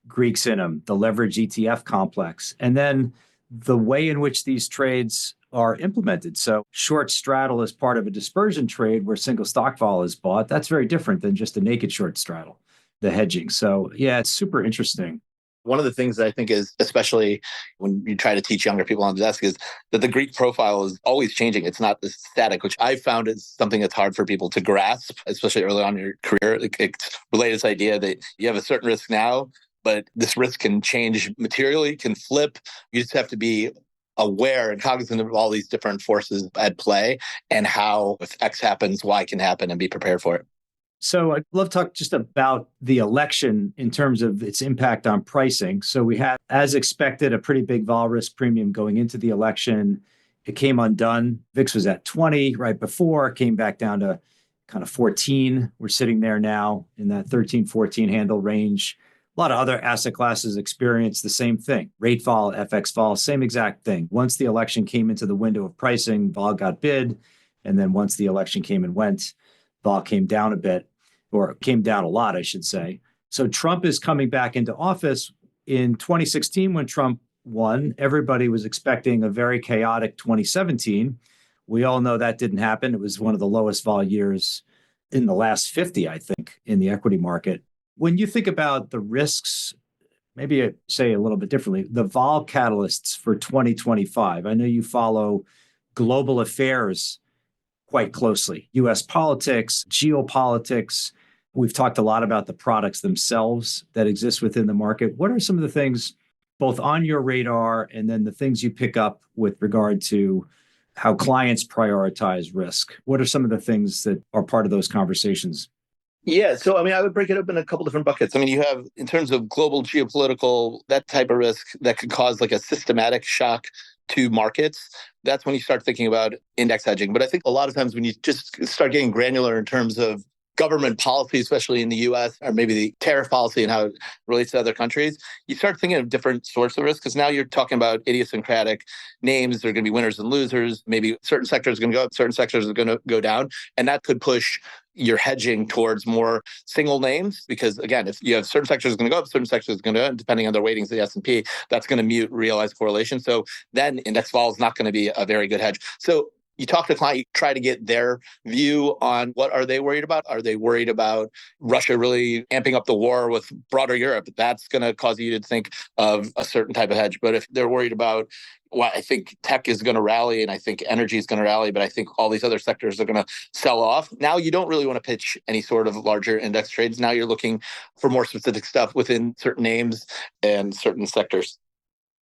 Greeks in them, the leverage ETF complex, and then the way in which these trades are implemented. So short straddle is part of a dispersion trade where single stock vol is bought. That's very different than just a naked short straddle, the hedging. So yeah, it's super interesting. One of the things that I think is, especially when you try to teach younger people on the desk, is that the Greek profile is always changing. It's not this static, which I found is something that's hard for people to grasp, especially early on in your career. It's related to this idea that you have a certain risk now, but this risk can change materially, can flip. You just have to be aware and cognizant of all these different forces at play and how, if X happens, Y can happen, and be prepared for it. So I'd love to talk just about the election in terms of its impact on pricing. So we had, as expected, a pretty big vol risk premium going into the election. It came undone. VIX was at 20 right before, came back down to kind of 14. We're sitting there now in that 13, 14 handle range. A lot of other asset classes experienced the same thing. Rate vol, FX vol, same exact thing. Once the election came into the window of pricing, vol got bid. And then once the election came and went, vol came down a bit, or came down a lot, I should say. So Trump is coming back into office. In 2016, when Trump won, everybody was expecting a very chaotic 2017. We all know that didn't happen. It was one of the lowest vol years in the last 50, I think, in the equity market. When you think about the risks, maybe I say a little bit differently, the vol catalysts for 2025, I know you follow global affairs quite closely, US politics, geopolitics. We've talked a lot about the products themselves that exist within the market. What are some of the things both on your radar and then the things you pick up with regard to how clients prioritize risk? What are some of the things that are part of those conversations? Yeah. So, I mean, I would break it up in a couple different buckets. I mean, you have, in terms of global geopolitical, that type of risk that could cause like a systematic shock to markets. That's when you start thinking about index hedging. But I think a lot of times when you just start getting granular in terms of government policy, especially in the US, or maybe the tariff policy and how it relates to other countries, you start thinking of different sorts of risk, because now you're talking about idiosyncratic names. There are going to be winners and losers. Maybe certain sectors are going to go up, certain sectors are going to go down. And that could push your hedging towards more single names, because again, if you have certain sectors going to go up, certain sectors going to go down, depending on their weightings of the S&P, that's going to mute realized correlation. So then index vol is not going to be a very good hedge. So you talk to a client, you try to get their view on what are they worried about. Are they worried about Russia really amping up the war with broader Europe? That's going to cause you to think of a certain type of hedge. But if they're worried about, well, I think tech is going to rally and I think energy is going to rally, but I think all these other sectors are going to sell off. Now you don't really want to pitch any sort of larger index trades. Now you're looking for more specific stuff within certain names and certain sectors.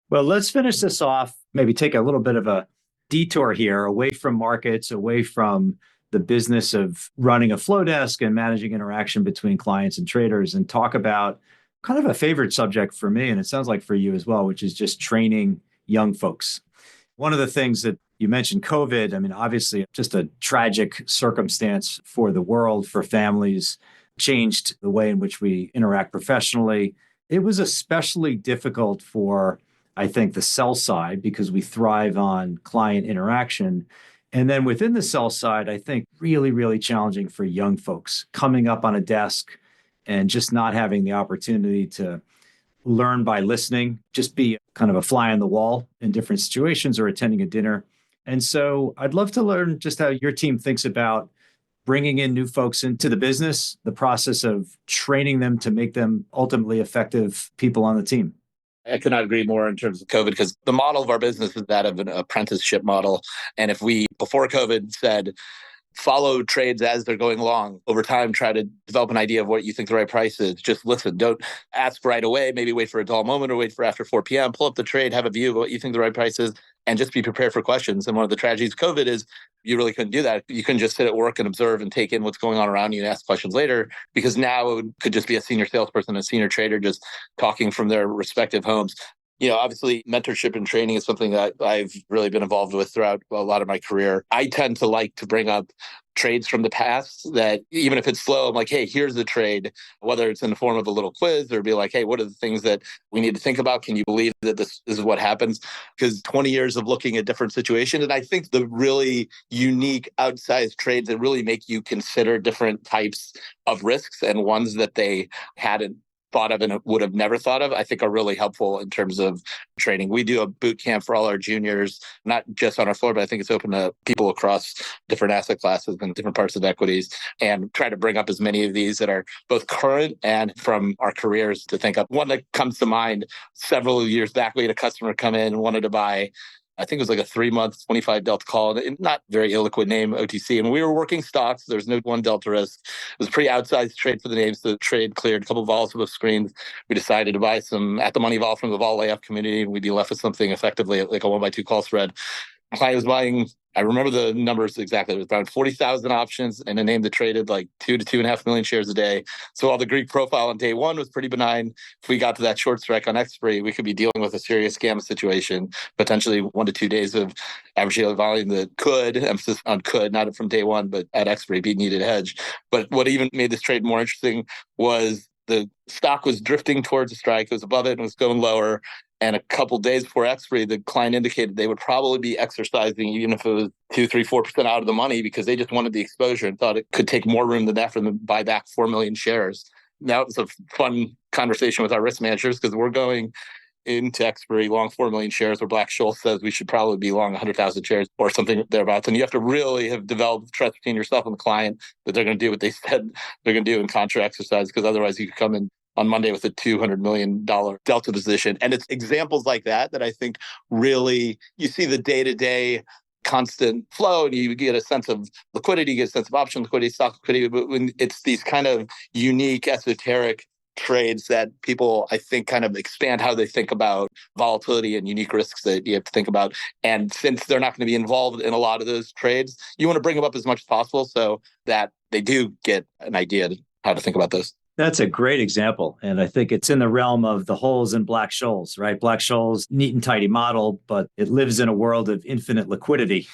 Well, let's finish this off, maybe take a little bit of a detour here, away from markets, away from the business of running a flow desk and managing interaction between clients and traders, and talk about kind of a favorite subject for me, and it sounds like for you as well, which is just training young folks. One of the things that you mentioned, COVID, I mean, obviously just a tragic circumstance for the world, for families, changed the way in which we interact professionally. It was especially difficult for, I think, the sell side, because we thrive on client interaction. And then within the sell side, I think really, really challenging for young folks coming up on a desk and just not having the opportunity to learn by listening, just be kind of a fly on the wall in different situations or attending a dinner. And so I'd love to learn just how your team thinks about bringing in new folks into the business, the process of training them to make them ultimately effective people on the team. I could not agree more in terms of COVID, because the model of our business is that of an apprenticeship model. And if we, before COVID, said, follow trades as they're going along, over time, try to develop an idea of what you think the right price is. Just listen. Don't ask right away. Maybe wait for a dull moment or wait for after 4 p.m. Pull up the trade, have a view of what you think the right price is, and just be prepared for questions. And one of the tragedies of COVID is you really couldn't do that. You couldn't just sit at work and observe and take in what's going on around you and ask questions later, because now it could just be a senior salesperson, a senior trader just talking from their respective homes. Obviously mentorship and training is something that I've really been involved with throughout a lot of my career. I tend to like to bring up trades from the past that even if it's slow, I'm like, hey, here's the trade, whether it's in the form of a little quiz or be like, hey, what are the things that we need to think about? Can you believe that this is what happens? Because 20 years of looking at different situations. And I think the really unique outsized trades that really make you consider different types of risks and ones that they hadn't thought of and would have never thought of, I think are really helpful in terms of training. We do a boot camp for all our juniors, not just on our floor, but I think it's open to people across different asset classes and different parts of equities, and try to bring up as many of these that are both current and from our careers to think of. One that comes to mind, several years back, we had a customer come in and wanted to buy, I think it was like a 3-month 25 delta call, and not very illiquid name, OTC. And we were working stocks. There's no one delta risk. It was a pretty outsized trade for the names. The trade cleared a couple of vols above screens. We decided to buy some at the money vol from the vol layup community, and we'd be left with something effectively like a 1x2 call spread. Client was buying, I remember the numbers exactly. It was around 40,000 options and a name that traded like 2 to 2.5 million shares a day. So while the Greek profile on day one was pretty benign, if we got to that short strike on expiry, we could be dealing with a serious scam situation, potentially 1 to 2 days of average daily volume that could, emphasis on could, not from day one, but at expiry, be needed hedge. But what even made this trade more interesting was the stock was drifting towards a strike. It was above it and was going lower. And a couple of days before expiry, the client indicated they would probably be exercising, even if it was 2, 3, 4% out of the money, because they just wanted the exposure and thought it could take more room than that for them to buy back 4 million shares. That was a fun conversation with our risk managers, because we're going into expiry long 4 million shares, where Black-Scholes says we should probably be long 100,000 shares or something thereabouts. And you have to really have developed trust between yourself and the client that they're going to do what they said they're going to do in contra exercise, because otherwise you could come in on Monday with a $200 million delta position. And it's examples like that I think really, you see the day-to-day constant flow, and you get a sense of liquidity, you get a sense of option liquidity, stock liquidity. But when it's these kind of unique, esoteric trades that people, I think, kind of expand how they think about volatility and unique risks that you have to think about. And since they're not going to be involved in a lot of those trades, you want to bring them up as much as possible so that they do get an idea of how to think about this. That's a great example. And I think it's in the realm of the holes in Black-Scholes, right? Black-Scholes, neat and tidy model, but it lives in a world of infinite liquidity.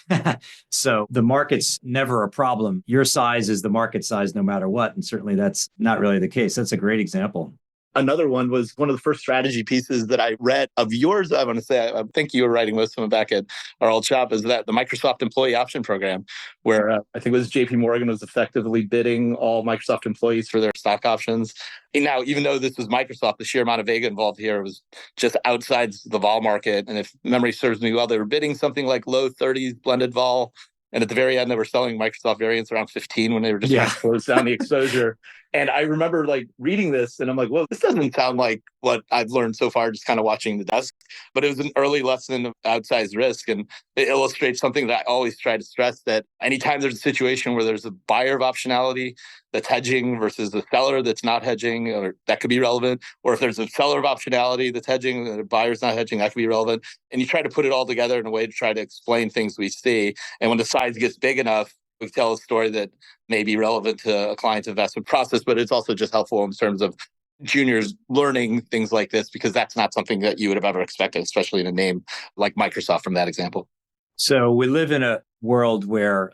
So the market's never a problem. Your size is the market size no matter what. And certainly that's not really the case. That's a great example. Another one was one of the first strategy pieces that I read of yours. I want to say, I think you were writing most of them back at our old shop, is that the Microsoft employee option program, where I think it was JP Morgan was effectively bidding all Microsoft employees for their stock options. And now, even though this was Microsoft, the sheer amount of Vega involved here was just outside the vol market. And if memory serves me well, they were bidding something like low 30s blended vol. And at the very end, they were selling Microsoft variants around 15 when they were just trying to close down the exposure. And I remember reading this and I'm like, well, this doesn't sound like what I've learned so far, just kind of watching the desk. But it was an early lesson of outsized risk. And it illustrates something that I always try to stress, that anytime there's a situation where there's a buyer of optionality that's hedging versus a seller that's not hedging, or that could be relevant. Or if there's a seller of optionality that's hedging and a buyer's not hedging, that could be relevant. And you try to put it all together in a way to try to explain things we see. And when the size gets big enough, we tell a story that may be relevant to a client's investment process, but it's also just helpful in terms of juniors learning things like this, because that's not something that you would have ever expected, especially in a name like Microsoft from that example. So we live in a world where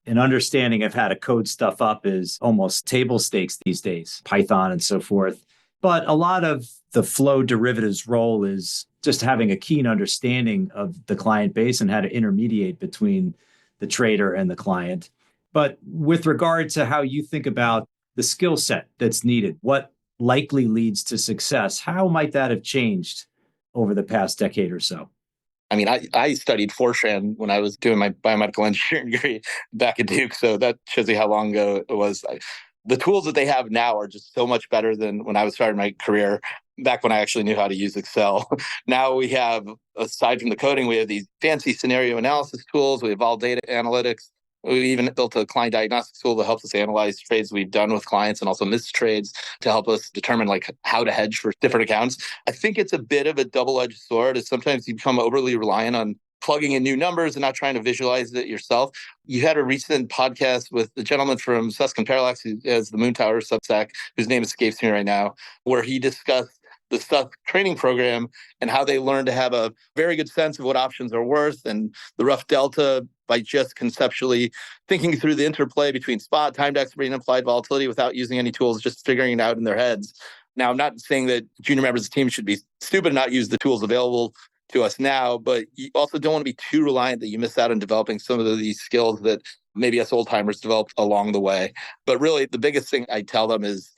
an understanding of how to code stuff up is almost table stakes these days, Python and so forth. But a lot of the flow derivatives role is just having a keen understanding of the client base and how to intermediate between the trader and the client. But with regard to how you think about the skill set that's needed, what likely leads to success, how might that have changed over the past decade or so? I mean, I studied Fortran when I was doing my biomedical engineering degree back at Duke. So that shows you how long ago it was. The tools that they have now are just so much better than when I was starting my career, back when I actually knew how to use Excel. Now we have, aside from the coding, we have these fancy scenario analysis tools. We have all data analytics. We even built a client diagnostics tool that helps us analyze trades we've done with clients and also missed trades to help us determine how to hedge for different accounts. I think it's a bit of a double-edged sword, as sometimes you become overly reliant on plugging in new numbers and not trying to visualize it yourself. You had a recent podcast with the gentleman from Susquehanna Parallax, who has the Moon Tower Substack, whose name escapes me right now, where he discussed the stock training program and how they learn to have a very good sense of what options are worth and the rough delta by just conceptually thinking through the interplay between spot, timed expiry, and implied volatility without using any tools, just figuring it out in their heads. Now, I'm not saying that junior members of the team should be stupid and not use the tools available to us now, but you also don't want to be too reliant that you miss out on developing some of these skills that maybe us old timers developed along the way. But really, the biggest thing I tell them is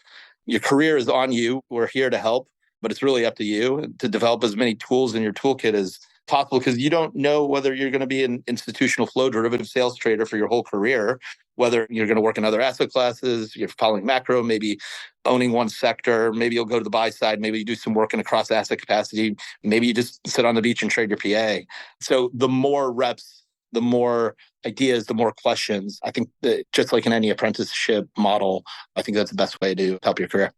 your career is on you. We're here to help, but it's really up to you to develop as many tools in your toolkit as possible, because you don't know whether you're going to be an institutional flow derivative sales trader for your whole career, whether you're going to work in other asset classes, you're following macro, maybe owning one sector, maybe you'll go to the buy side, maybe you do some work in a cross asset capacity, maybe you just sit on the beach and trade your PA. So the more reps, the more ideas, the more questions. I think that just like in any apprenticeship model, I think that's the best way to help your career.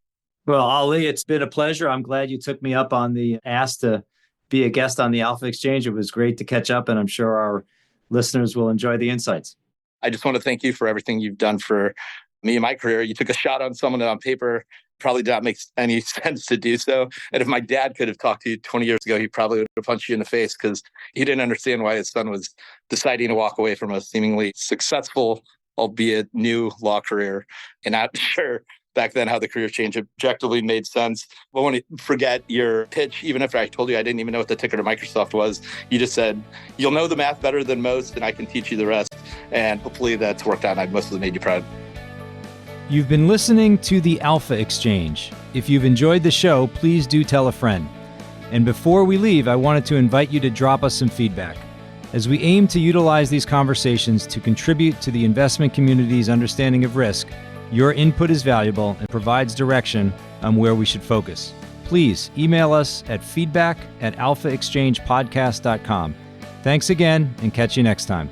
Well, Ali, it's been a pleasure. I'm glad you took me up on the ask to be a guest on the Alpha Exchange. It was great to catch up, and I'm sure our listeners will enjoy the insights. I just want to thank you for everything you've done for me in my career. You took a shot on someone that on paper probably did not make any sense to do so. And if my dad could have talked to you 20 years ago, he probably would have punched you in the face because he didn't understand why his son was deciding to walk away from a seemingly successful, albeit new law career. And not sure back then how the career change objectively made sense. I won't forget your pitch, even after I told you I didn't even know what the ticker to Microsoft was. You just said, you'll know the math better than most, and I can teach you the rest. And hopefully that's worked out and I've mostly made you proud. You've been listening to the Alpha Exchange. If you've enjoyed the show, please do tell a friend. And before we leave, I wanted to invite you to drop us some feedback, as we aim to utilize these conversations to contribute to the investment community's understanding of risk. Your input is valuable and provides direction on where we should focus. Please email us at feedback@alphaexchangepodcast.com. Thanks again, and catch you next time.